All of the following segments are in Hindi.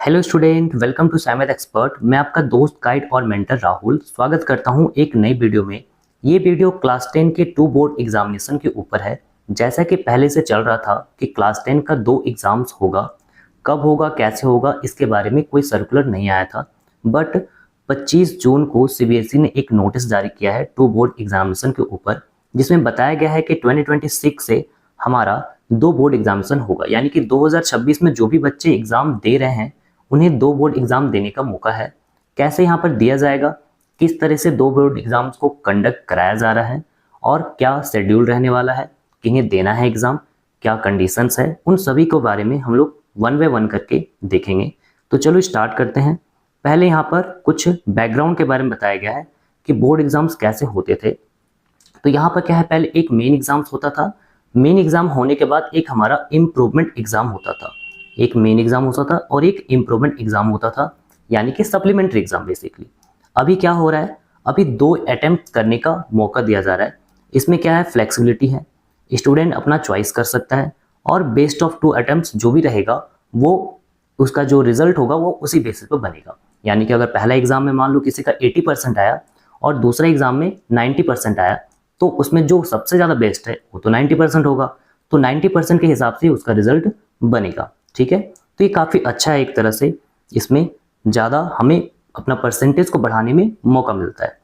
Hello student, welcome to Saimad expert. मैं आपका दोस्त, गाइड और मेंटर राहुल स्वागत करता हूं एक नई वीडियो में। ये वीडियो क्लास 10 के 2 बोर्ड एग्जामिनेशन के ऊपर है। जैसा कि पहले से चल रहा था कि क्लास 10 का 2 एग्जाम्स होगा, कब होगा, कैसे होगा, इसके बारे में कोई सर्कुलर नहीं आया था। बट 25 जून को सीबीएसई ने एक नोटिस जारी किया है 2 बोर्ड एग्जामिनेशन के ऊपर, जिसमें बताया गया है कि 2026 से हमारा 2 बोर्ड एग्जामिनेशन होगा। यानी कि 2026 में जो भी बच्चे एग्जाम दे रहे हैं उन्हें 2 बोर्ड एग्जाम देने का मौका है। कैसे यहाँ पर दिया जाएगा, किस तरह से 2 बोर्ड एग्जाम्स को कंडक्ट कराया जा रहा है और क्या शेड्यूल रहने वाला है, किन्हें देना है एग्जाम, क्या कंडीशंस है, उन सभी के बारे में हम लोग वन बाय वन करके देखेंगे। तो चलो स्टार्ट करते हैं। पहले यहाँ पर कुछ बैकग्राउंड के बारे में बताया गया है कि बोर्ड एग्जाम्स कैसे होते थे। तो यहाँ पर क्या है, पहले एक मेन एग्जाम्स होता था। मेन एग्जाम होने के बाद एक हमारा इम्प्रूवमेंट एग्जाम होता था। एक मेन एग्जाम होता था और एक इम्प्रूवमेंट एग्जाम होता था, यानी कि सप्लीमेंट्री एग्जाम बेसिकली। अभी क्या हो रहा है, अभी 2 अटेम्प्ट करने का मौका दिया जा रहा है। इसमें क्या है, फ्लेक्सिबिलिटी है, स्टूडेंट अपना चॉइस कर सकता है और बेस्ट ऑफ 2 अटेम्प्ट्स जो भी रहेगा वो उसका जो रिजल्ट होगा वो उसी बेसिस पर बनेगा। यानी कि अगर पहला एग्जाम में मान लो किसी का 80% आया और दूसरा एग्जाम में 90% आया, तो उसमें जो सबसे ज़्यादा बेस्ट है वो तो 90% होगा। तो 90% के हिसाब से उसका रिजल्ट बनेगा। ठीक है, तो ये काफ़ी अच्छा है एक तरह से। इसमें ज़्यादा हमें अपना परसेंटेज को बढ़ाने में मौका मिलता है।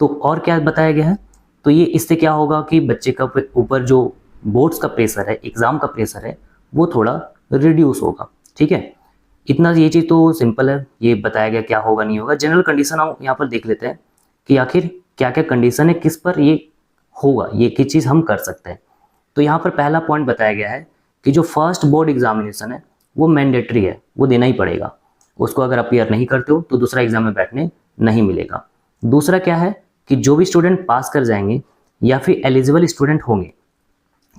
तो और क्या बताया गया है, तो ये इससे क्या होगा कि बच्चे का ऊपर जो बोर्ड्स का प्रेशर है, एग्ज़ाम का प्रेशर है, वो थोड़ा रिड्यूस होगा। ठीक है, इतना ये चीज़ तो सिंपल है, ये बताया गया क्या होगा नहीं होगा। जनरल कंडीशन हम यहाँ पर देख लेते हैं कि आखिर क्या क्या कंडीशन है, किस पर ये होगा, ये किस चीज़ हम कर सकते हैं। तो यहाँ पर पहला पॉइंट बताया गया है कि जो फर्स्ट बोर्ड एग्जामिनेशन है वो मैंडेटरी है, वो देना ही पड़ेगा। उसको अगर अपीयर नहीं करते हो तो दूसरा एग्जाम में बैठने नहीं मिलेगा। दूसरा क्या है कि जो भी स्टूडेंट पास कर जाएंगे या फिर एलिजिबल स्टूडेंट होंगे,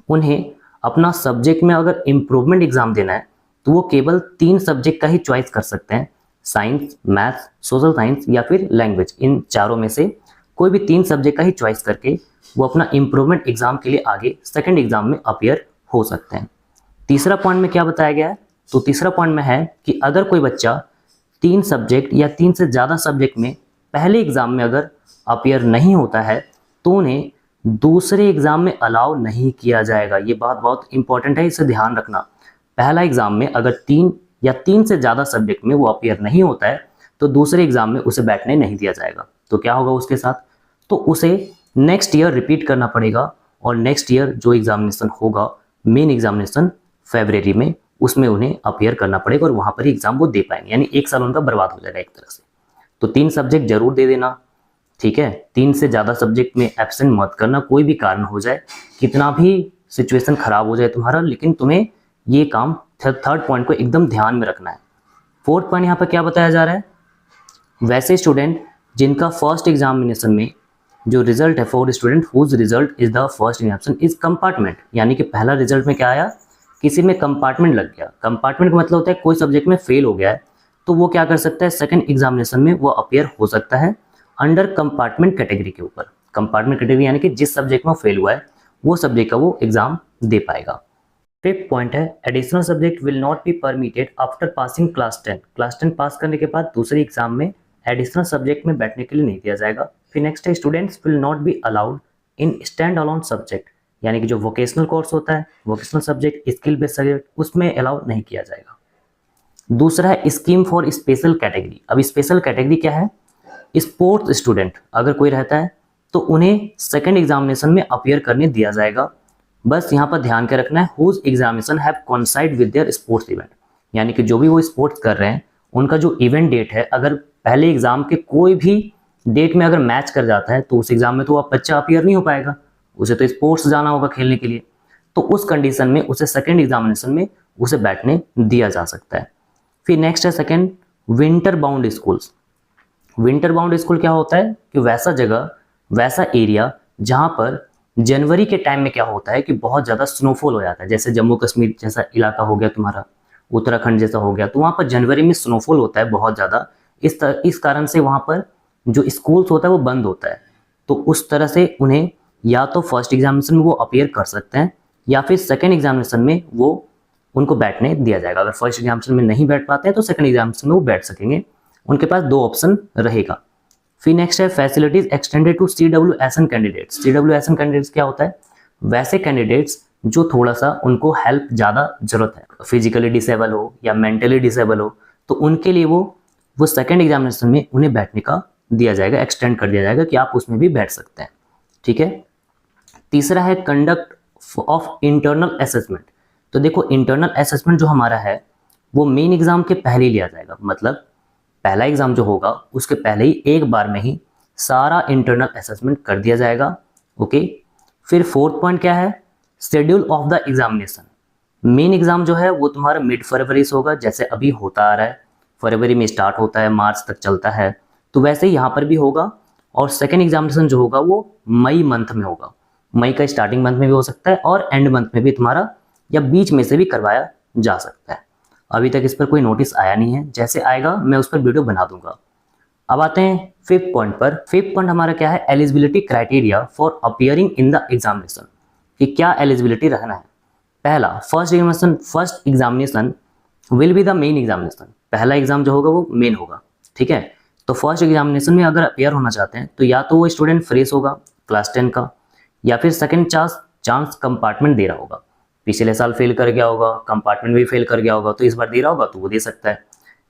उन्हें अपना सब्जेक्ट में अगर इम्प्रूवमेंट एग्जाम देना है तो वो केवल 3 सब्जेक्ट का ही चॉइस कर सकते हैं, साइंस, मैथ्स, सोशल साइंस या फिर लैंग्वेज। इन चारों में से कोई भी 3 सब्जेक्ट का ही चॉइस करके वो अपना इम्प्रूवमेंट एग्जाम के लिए आगे सेकंड एग्जाम में अपीयर हो सकते हैं। तीसरा पॉइंट में क्या बताया गया है, तो तीसरा पॉइंट में है कि अगर कोई बच्चा 3 सब्जेक्ट या 3 से ज़्यादा सब्जेक्ट में पहले एग्जाम में अगर अपीयर नहीं होता है तो उन्हें दूसरे एग्जाम में अलाउ नहीं किया जाएगा। ये बात बहुत इंपॉर्टेंट है, इसे ध्यान रखना। पहला एग्जाम में अगर 3 या 3 से ज़्यादा सब्जेक्ट में वो अपीयर नहीं होता है तो दूसरे एग्जाम में उसे बैठने नहीं दिया जाएगा। तो क्या होगा उसके साथ, तो उसे नेक्स्ट ईयर रिपीट करना पड़ेगा और नेक्स्ट ईयर जो एग्जामिनेशन होगा, मेन एग्जामिनेशन फरवरी में, उसमें उन्हें अपीयर करना पड़ेगा और वहाँ पर ही एग्जाम वो दे पाएंगे। यानी 1 साल उनका बर्बाद हो जाएगा एक तरह से। तो 3 सब्जेक्ट जरूर दे देना। ठीक है, 3 से ज़्यादा सब्जेक्ट में एब्सेंट मत करना, कोई भी कारण हो जाए, कितना भी सिचुएशन खराब हो जाए तुम्हारा, लेकिन तुम्हें ये काम थर्ड पॉइंट को एकदम ध्यान में रखना है। फोर्थ पॉइंट यहाँ पर क्या बताया जा रहा है, वैसे स्टूडेंट जिनका फर्स्ट एग्जामिनेशन में जो रिजल्ट है, for student whose result is the first examination is compartment, यानी कि पहला रिजल्ट में क्या आया, किसी में कंपार्टमेंट लग गया। कंपार्टमेंट का मतलब होता है कोई सब्जेक्ट में फेल हो गया है तो वो क्या कर सकता है, सेकंड एग्जामिनेशन में वो अपीयर हो सकता है अंडर कंपार्टमेंट कैटेगरी के ऊपर। कंपार्टमेंट कैटेगरी यानी कि जिस सब्जेक्ट में फेल हुआ है वो सब्जेक्ट का वो एग्जाम दे पाएगा। फिफ्थ पॉइंट है, additional subject will not be permitted after passing class 10। Class 10 पास करने के बाद दूसरे एग्जाम में एडिशनल सब्जेक्ट में बैठने के लिए नहीं दिया जाएगा। फिर नेक्स्ट है, students will not be allowed in stand alone subject, यानी कि जो वोकेशनल कोर्स होता है, vocational subject, skill based subject, उसमें अलाउ नहीं किया जाएगा। दूसरा है स्कीम फॉर स्पेशल कैटेगरी। अब स्पेशल कैटेगरी क्या है, स्पोर्ट्स स्टूडेंट अगर कोई रहता है तो उन्हें सेकंड एग्जामिनेशन में अपीयर करने दिया जाएगा। बस यहाँ पर ध्यान के रखना है, whose examination have coincide with their sports event, यानी कि जो भी वो स्पोर्ट्स कर रहे हैं उनका जो इवेंट डेट है, अगर पहले एग्जाम के कोई भी डेट में अगर मैच कर जाता है तो उस एग्जाम में तो आप बच्चा अपीयर नहीं हो पाएगा, उसे तो स्पोर्ट्स जाना होगा खेलने के लिए। तो उस कंडीशन में उसे सेकंड एग्जामिनेशन में उसे बैठने दिया जा सकता है। फिर नेक्स्ट है second, winter bound schools. Winter bound school क्या होता है कि वैसा जगह, वैसा एरिया जहाँ पर जनवरी के टाइम में क्या होता है कि बहुत ज़्यादा स्नोफॉल हो जाता है, जैसे जम्मू कश्मीर जैसा इलाका हो गया तुम्हारा, उत्तराखंड जैसा हो गया, तो वहाँ पर जनवरी में स्नोफॉल होता है बहुत ज़्यादा। इस कारण से वहाँ पर जो स्कूल्स होता है वो बंद होता है। तो उस तरह से उन्हें या तो फर्स्ट एग्जामिनेशन में वो अपीयर कर सकते हैं या फिर सेकेंड एग्जामिनेशन में वो उनको बैठने दिया जाएगा। अगर फर्स्ट एग्जामिनेशन में नहीं बैठ पाते हैं तो सेकंड एग्जामिनेशन में वो बैठ सकेंगे, उनके पास 2 ऑप्शन रहेगा। फिर नेक्स्ट है facilities extended to CWSN candidates. CWSN candidates क्या होता है? वैसे कैंडिडेट्स जो थोड़ा सा उनको हेल्प ज़्यादा जरूरत है, फिजिकली डिसेबल हो या मेंटली डिसेबल हो, तो उनके लिए वो सेकंड एग्जामिनेशन में उन्हें बैठने का दिया जाएगा, एक्सटेंड कर दिया जाएगा कि आप उसमें भी बैठ सकते हैं। ठीक है। तीसरा है कंडक्ट ऑफ इंटरनल असेसमेंट। तो देखो इंटरनल असेसमेंट जो हमारा है वो मेन एग्जाम के पहले ही लिया जाएगा, मतलब पहला एग्जाम जो होगा उसके पहले ही एक बार में ही सारा इंटरनल असेसमेंट कर दिया जाएगा। ओके। फिर फोर्थ पॉइंट क्या है? Schedule of the examination. Main exam जो है वो तुम्हारा मिड फरवरी से होगा, जैसे अभी होता आ रहा है, फरवरी में स्टार्ट होता है, मार्च तक चलता है, तो वैसे ही यहाँ पर भी होगा। और सेकेंड एग्जामिनेशन जो होगा वो मई मंथ में होगा। मई का स्टार्टिंग मंथ में भी हो सकता है और एंड मंथ में भी तुम्हारा, या बीच में से भी करवाया जा सकता है। अभी तक इस पर कोई नोटिस आया नहीं है, जैसे आएगा मैं उस पर वीडियो बना दूंगा। अब आते हैं फिफ्थ पॉइंट पर। फिफ्थ पॉइंट हमारा क्या है? Eligibility criteria for appearing in the examination, कि क्या एलिजिबिलिटी रहना है। पहला, first examination will be the main examination. पहला एग्जाम जो होगा वो मेन होगा। ठीक है। तो फर्स्ट एग्जामिनेशन में अगर अपियर होना चाहते हैं तो या तो वो स्टूडेंट फ्रेश होगा क्लास 10 का, या फिर सेकंड चांस कंपार्टमेंट दे रहा होगा। पिछले साल फेल कर गया होगा, कंपार्टमेंट भी फेल कर गया होगा, तो इस बार दे रहा होगा तो वो दे सकता है।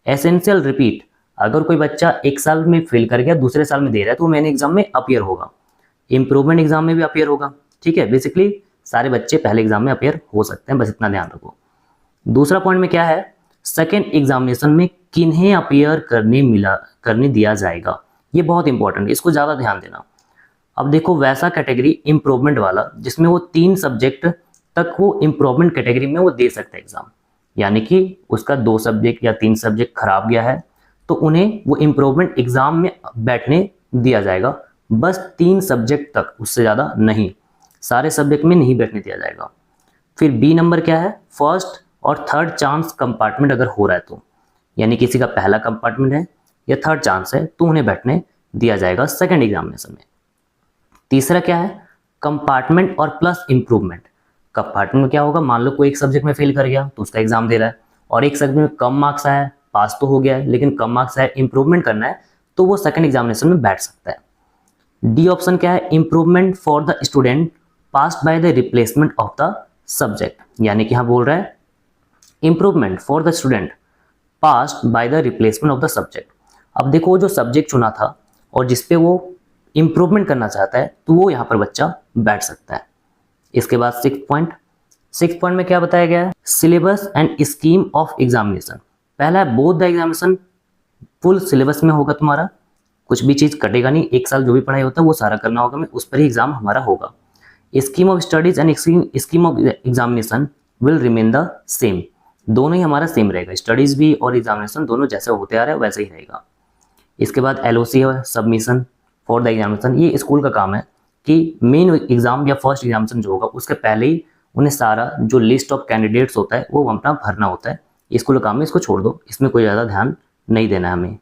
एसेंशियल रिपीट, अगर कोई बच्चा एक साल में फेल कर गया, दूसरे साल में दे रहा है, तो वो मेन एग्जाम में अपियर होगा। इम्प्रूवमेंट एग्जाम में भी अपियर होगा। ठीक है। बेसिकली सारे बच्चे पहले एग्जाम में अपियर हो सकते हैं, बस इतना ध्यान रखो। दूसरा पॉइंट में क्या है? सेकेंड एग्जामिनेशन में किन्हें अपियर करने दिया जाएगा, ये बहुत इंपॉर्टेंट है, इसको ज़्यादा ध्यान देना। अब देखो वैसा कैटेगरी इम्प्रूवमेंट वाला जिसमें वो 3 सब्जेक्ट तक वो इम्प्रूवमेंट कैटेगरी में वो दे सकता है एग्जाम, यानी कि उसका 2 सब्जेक्ट या 3 सब्जेक्ट खराब गया है तो उन्हें वो इम्प्रूवमेंट एग्जाम में बैठने दिया जाएगा, बस 3 सब्जेक्ट तक, उससे ज़्यादा नहीं, सारे सब्जेक्ट में नहीं बैठने दिया जाएगा। फिर बी नंबर क्या है? फर्स्ट और थर्ड चांस कंपार्टमेंट अगर हो रहा है तो, यानी किसी का पहला कंपार्टमेंट है या थर्ड चांस है तो उन्हें बैठने दिया जाएगा सेकंड एग्जामिनेशन में। तीसरा क्या है? कंपार्टमेंट और प्लस इम्प्रूवमेंट। कंपार्टमेंट में क्या होगा? मान लो कोई एक सब्जेक्ट में फेल कर गया तो उसका एग्जाम दे रहा है, और एक सब्जेक्ट में कम मार्क्स आया, पास तो हो गया है लेकिन कम मार्क्स आया, इंप्रूवमेंट करना है, तो वो सेकंड एग्जामिनेशन में बैठ सकता है। डी ऑप्शन क्या है? Improvement for the student passed by the replacement of the subject, यानी कि यहाँ बोल रहा है improvement for the student passed by the replacement of the subject. अब देखो वो जो सब्जेक्ट चुना था और जिसपे वो इंप्रूवमेंट करना चाहता है तो वो यहाँ पर बच्चा बैठ सकता है। इसके बाद सिक्स पॉइंट में क्या बताया गया है? Syllabus and scheme of examination. पहला है both the examination full syllabus में होगा तुम्हारा, कुछ भी चीज़ कटेगा नहीं, एक साल जो भी पढ़ाई होता है वो सारा करना होगा, मैं उस पर ही एग्जाम हमारा होगा। Scheme of studies and scheme of examination will remain the same, दोनों ही हमारा सेम रहेगा, स्टडीज भी और एग्जामिनेशन दोनों जैसे होते आ रहे हैं वैसे ही रहेगा। इसके बाद LOC है, सबमिशन फॉर द एग्जामिनेशन। ये स्कूल का काम है कि मेन एग्जाम या फर्स्ट एग्जामिनेशन जो होगा उसके पहले ही उन्हें सारा जो लिस्ट ऑफ कैंडिडेट्स होता है वो अपना भरना होता है। स्कूल का काम है, इसको छोड़ दो, इसमें कोई ज़्यादा ध्यान नहीं देना है हमें।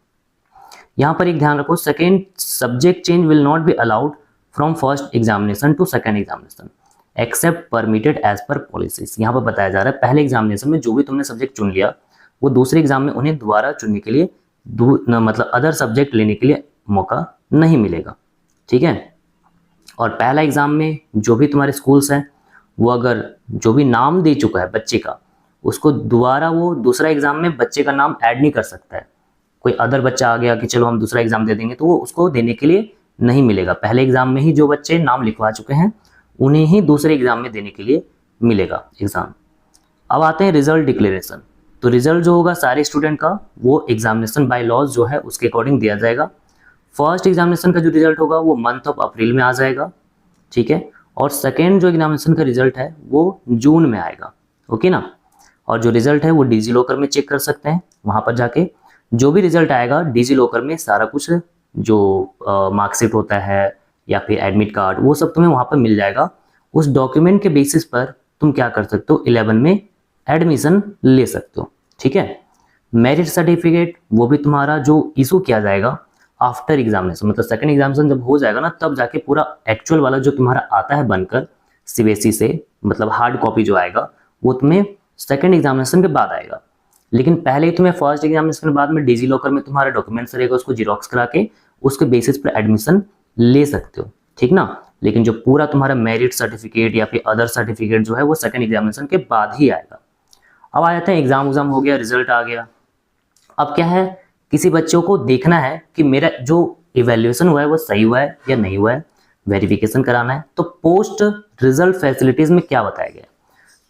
यहाँ पर एक ध्यान रखो, second subject change will not be allowed from first examination to second examination except permitted as per policies. यहाँ पर बताया जा रहा है पहले एग्जामिनेशन में जो भी तुमने सब्जेक्ट चुन लिया वो दूसरे एग्जाम में उन्हें दोबारा चुनने के लिए मतलब अदर सब्जेक्ट लेने के लिए मौका नहीं मिलेगा। ठीक है। और पहला एग्जाम में जो भी तुम्हारे स्कूल्स हैं वो अगर जो भी नाम दे चुका है बच्चे का, उसको दोबारा वो दूसरा एग्जाम में बच्चे का नाम ऐड नहीं कर सकता है। कोई अदर बच्चा आ गया कि चलो हम दूसरा एग्जाम दे देंगे तो वो उसको देने के लिए नहीं मिलेगा। पहले एग्जाम में ही जो बच्चे नाम लिखवा चुके हैं उन्हें ही दूसरे एग्जाम में देने के लिए मिलेगा एग्जाम। अब आते हैं रिजल्ट डिक्लेरेशन। तो रिजल्ट जो होगा सारे स्टूडेंट का वो एग्जामिनेशन बाय लॉज जो है उसके अकॉर्डिंग दिया जाएगा। फर्स्ट एग्जामिनेशन का जो रिजल्ट होगा वो मंथ ऑफ अप्रैल में आ जाएगा। ठीक है। और सेकेंड जो एग्जामिनेशन का रिजल्ट है वो जून में आएगा। ओके ना। और जो रिजल्ट है वो डिजी लॉकर में चेक कर सकते हैं, वहाँ पर जाके जो भी रिजल्ट आएगा डिजी लॉकर में सारा कुछ जो मार्कशीट होता है या फिर एडमिट कार्ड वो सब तुम्हें वहाँ पर मिल जाएगा। उस डॉक्यूमेंट के बेसिस पर तुम क्या कर सकते हो, 11 में एडमिशन ले सकते हो। ठीक है। मेरिट सर्टिफिकेट वो भी तुम्हारा जो इशू किया जाएगा आफ्टर एग्जामिनेशन, मतलब सेकंड एग्जामिनेशन जब हो जाएगा ना तब जाके पूरा एक्चुअल वाला जो तुम्हारा आता है बनकर CBSE से, मतलब हार्ड कॉपी जो आएगा वो तुम्हें सेकंड एग्जामिनेशन के बाद आएगा। लेकिन पहले ही तुम्हें फर्स्ट एग्जामिनेशन के बाद में डिजी लॉकर में तुम्हारा डॉक्यूमेंट्स रहेगा, उसको जीरोक्स करा के उसके बेसिस पर एडमिशन ले सकते हो, ठीक ना। लेकिन जो पूरा तुम्हारा मेरिट सर्टिफिकेट या फिर अदर सर्टिफिकेट जो है वो सेकंड एग्जामिनेशन के बाद ही आएगा। अब आ जाते हैं एग्जाम हो गया, रिजल्ट आ गया। अब क्या है, किसी बच्चों को देखना है कि मेरा जो इवैल्यूएशन हुआ है वो सही हुआ है या नहीं हुआ है, वेरिफिकेशन कराना है। तो पोस्ट रिजल्ट फैसिलिटीज में क्या बताया गया है,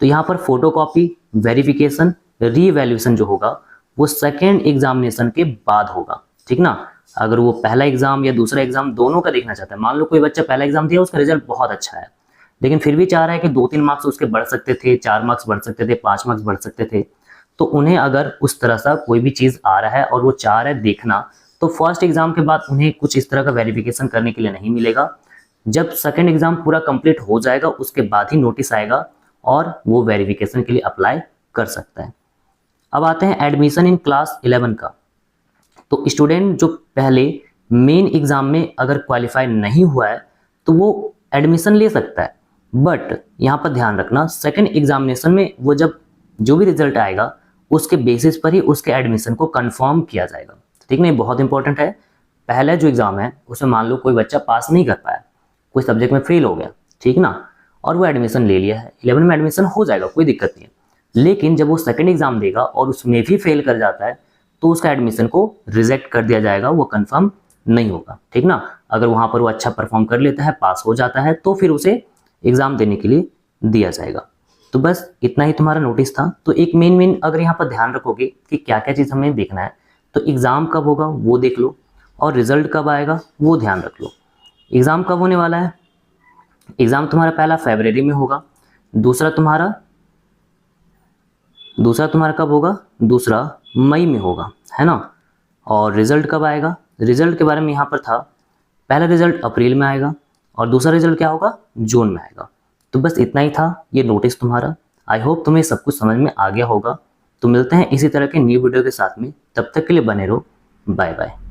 तो यहाँ पर फोटोकॉपी, वेरिफिकेशन, रीवैल्यूएशन जो होगा वो सेकेंड एग्जामिनेशन के बाद होगा, ठीक ना। अगर वो पहला एग्जाम या दूसरा एग्जाम दोनों का देखना चाहता है, मान लो कोई बच्चा पहला एग्जाम दिया, उसका रिजल्ट बहुत अच्छा है, लेकिन फिर भी चाह रहा है कि 2-3 मार्क्स उसके बढ़ सकते थे, 4 मार्क्स बढ़ सकते थे, 5 मार्क्स बढ़ सकते थे, तो उन्हें अगर उस तरह सा कोई भी चीज़ आ रहा है और वो चाह रहा है देखना, तो फर्स्ट एग्जाम के बाद उन्हें कुछ इस तरह का वेरिफिकेशन करने के लिए नहीं मिलेगा। जब सेकंड एग्जाम पूरा कंप्लीट हो जाएगा उसके बाद ही नोटिस आएगा और वो वेरिफिकेशन के लिए अप्लाई कर सकता है। अब आते हैं एडमिशन इन क्लास 11 का। तो स्टूडेंट जो पहले मेन एग्जाम में अगर क्वालिफाई नहीं हुआ है तो वो एडमिशन ले सकता है, बट यहाँ पर ध्यान रखना सेकंड एग्जामिनेशन में वो जब जो भी रिजल्ट आएगा उसके बेसिस पर ही उसके एडमिशन को कंफर्म किया जाएगा, ठीक नहीं। बहुत इंपॉर्टेंट है। पहला जो एग्जाम है उसमें मान लो कोई बच्चा पास नहीं कर पाया, कोई सब्जेक्ट में फेल हो गया, ठीक ना, और वो एडमिशन ले लिया है, 11 में एडमिशन हो जाएगा, कोई दिक्कत नहीं है। लेकिन जब वो सेकंड एग्जाम देगा और उसमें भी फेल कर जाता है तो उसका एडमिशन को रिजेक्ट कर दिया जाएगा, वो कंफर्म नहीं होगा, ठीक ना। अगर वहाँ पर वो अच्छा परफॉर्म कर लेता है, पास हो जाता है, तो फिर उसे एग्जाम देने के लिए दिया जाएगा। तो बस इतना ही तुम्हारा नोटिस था। तो एक मेन अगर यहाँ पर ध्यान रखोगे कि क्या क्या चीज़ हमें देखना है, तो एग्ज़ाम कब होगा वो देख लो, और रिजल्ट कब आएगा वो ध्यान रख लो। एग्ज़ाम कब होने वाला है, एग्ज़ाम तुम्हारा पहला फरवरी में होगा, दूसरा तुम्हारा कब होगा, दूसरा मई में होगा, है ना। और रिजल्ट कब आएगा, रिजल्ट के बारे में यहाँ पर था, पहला रिजल्ट अप्रैल में आएगा और दूसरा रिजल्ट क्या होगा, जून में आएगा। तो बस इतना ही था ये नोटिस तुम्हारा। आई होप तुम्हें सब कुछ समझ में आ गया होगा। तो मिलते हैं इसी तरह के न्यू वीडियो के साथ में, तब तक के लिए बने रहो, बाय बाय।